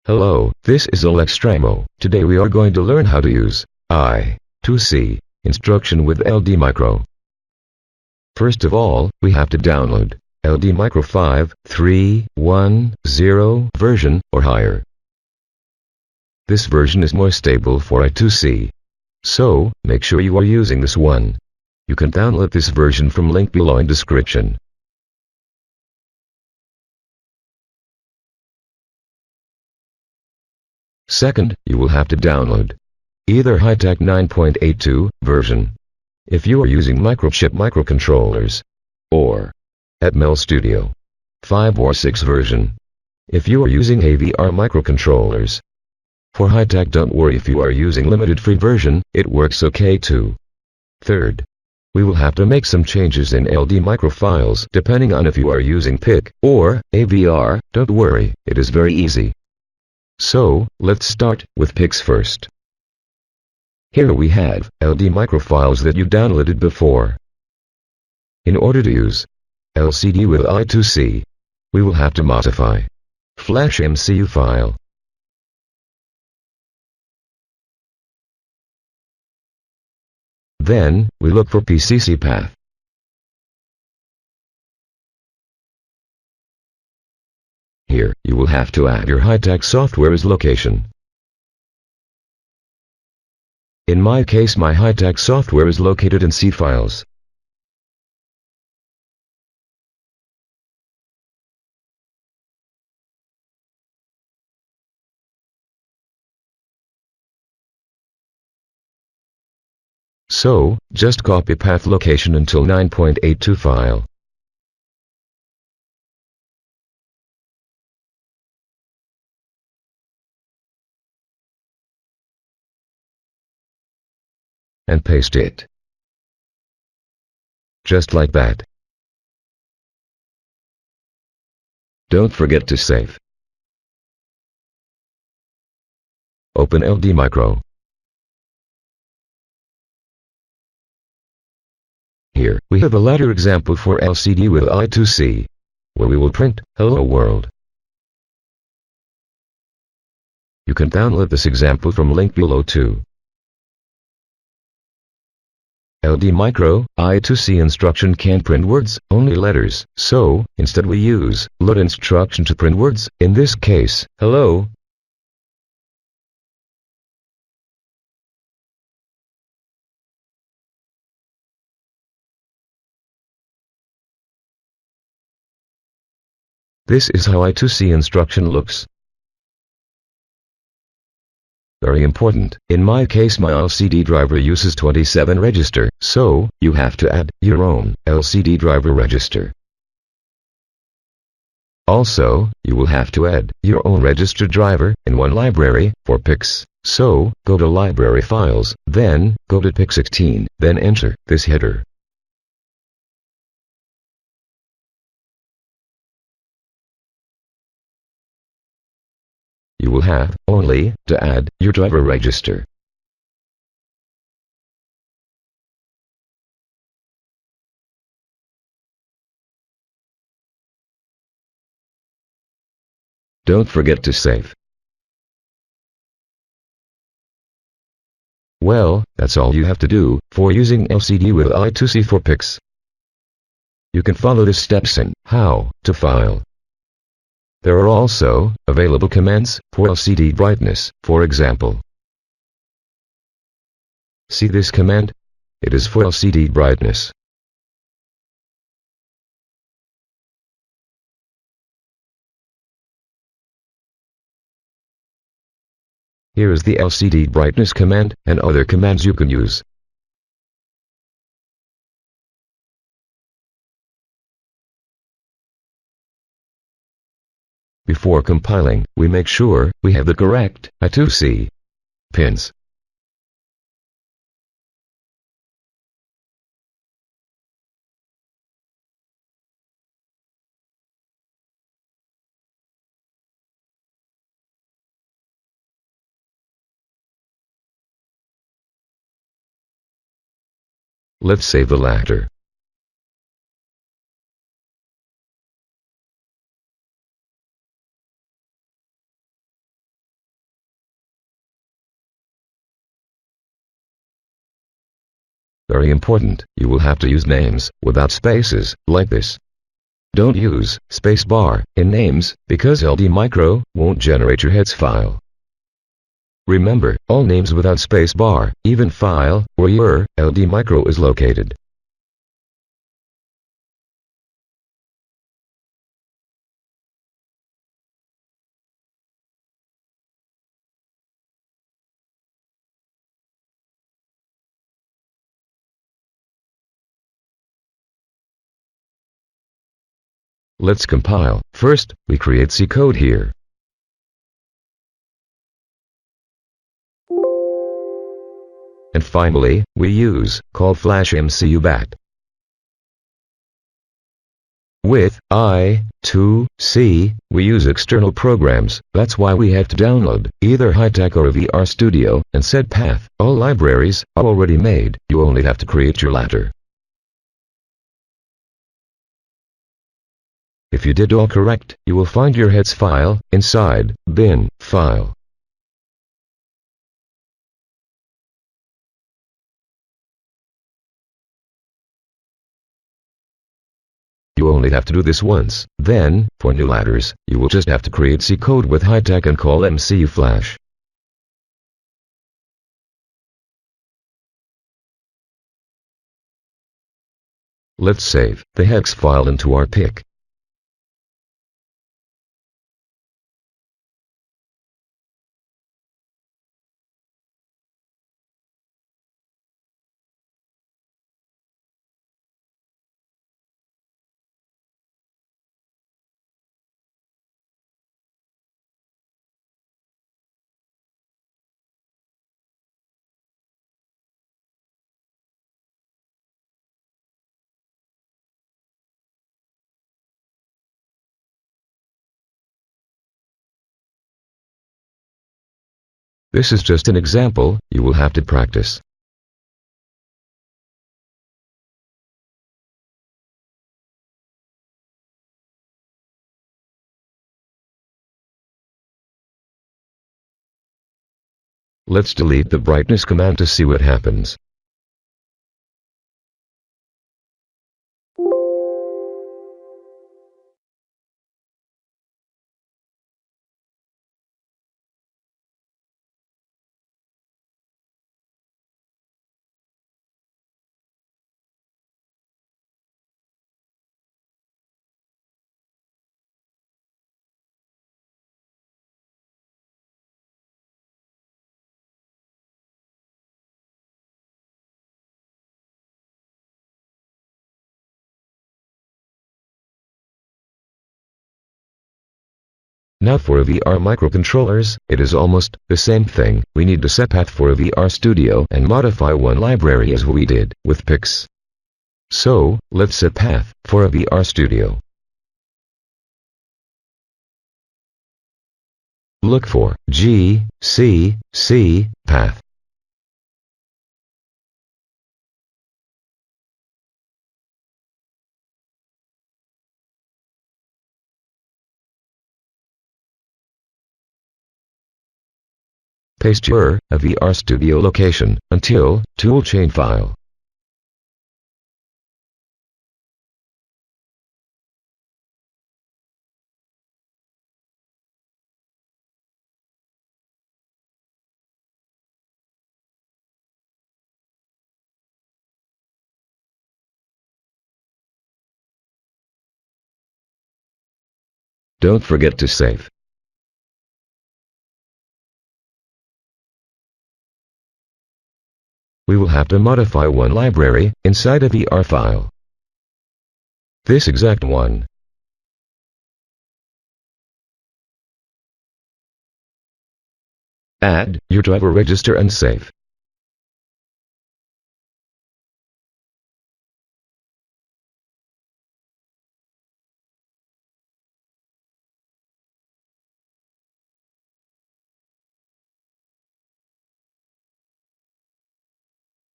Hello, this is Ldmicro. Today we are going to learn how to use I2C instruction with Ldmicro. First of all, we have to download Ldmicro 5.3.1.0 version or higher. This version is more stable for I2C. So, make sure you are using this one. You can download this version from link below in description. Second, you will have to download either Hi-Tech 9.82 version, if you are using microchip microcontrollers, or I2C Studio 5 or 6 version, if you are using AVR microcontrollers. For Hi-Tech, don't worry if you are using limited free version, it works okay too. Third, we will have to make some changes in Ldmicro files depending on if you are using PIC or AVR. Don't worry, it is very easy. So, let's start with PICs first. Here we have Ldmicro files that you downloaded before. In order to use LCD with I2C, we will have to modify Flash MCU file. Then, we look for PCC path. Here, you will have to add your Hi-Tech software's location. In my case, my Hi-Tech software is located in C files. So, just copy path location until 9.82 file. And paste it. Just like that. Don't forget to save. Open Ldmicro. Here, we have a ladder example for LCD with I2C, where we will print Hello World. You can download this example from link below too. Ldmicro, I2C instruction can't print words, only letters, so, instead we use LUT instruction to print words, in this case, hello. This is how I2C instruction looks. Very important, in my case my LCD driver uses 27 register, so, you have to add your own LCD driver register. Also, you will have to add your own register driver in one library for PICs, so, go to Library Files, then, go to PIC16, then enter this header. You will have only to add your driver register. Don't forget to save. Well, that's all you have to do for using LCD with I2C for PICs. You can follow the steps in how to file. There are also available commands for LCD brightness, for example. See this command? It is for LCD brightness. Here is the LCD brightness command and other commands you can use. Before compiling, we make sure we have the correct I2C pins. Let's save the ladder. Very important, you will have to use names without spaces, like this. Don't use spacebar in names, because Ldmicro won't generate your heads file. Remember, all names without spacebar, even file, where your Ldmicro is located. Let's compile. First, we create C code here. And finally, we use call flash MCU-bat. With I2C, we use external programs. That's why we have to download either Hi-Tech or VR Studio and set path. All libraries are already made. You only have to create your latter. If you did all correct, you will find your heads file inside bin file. You only have to do this once. Then, for new ladders, you will just have to create C code with Hi-Tech and call MCU flash. Let's save the hex file into our pic. This is just an example, you will have to practice. Let's delete the brightness command to see what happens. Now for VR microcontrollers, it is almost the same thing. We need to set path for VR Studio and modify one library as we did with pics. So, let's set path for VR Studio. Look for G, C, C, path. Paste your VR Studio location until toolchain file. Don't forget to save. We will have to modify one library inside a VR file. This exact one. Add your driver register and save.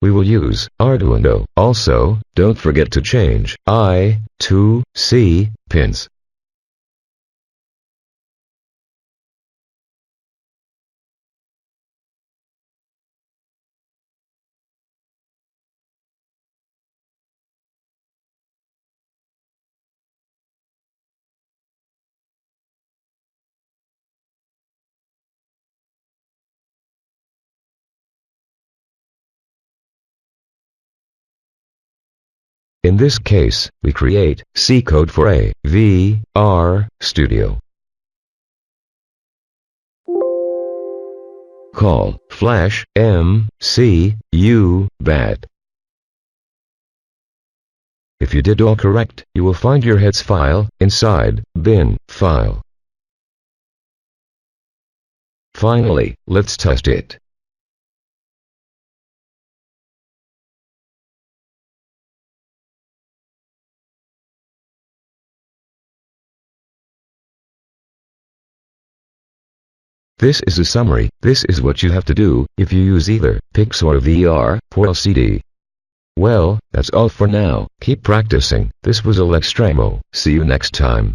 We will use Arduino. Also, don't forget to change I2C pins. In this case, we create C code for AVR Studio. Call flash MCU bat. If you did all correct, you will find your heads file inside bin file. Finally, let's test it. This is a summary. This is what you have to do if you use either PIX or VR for LCD. Well, that's all for now. Keep practicing. This was Ldmicro. See you next time.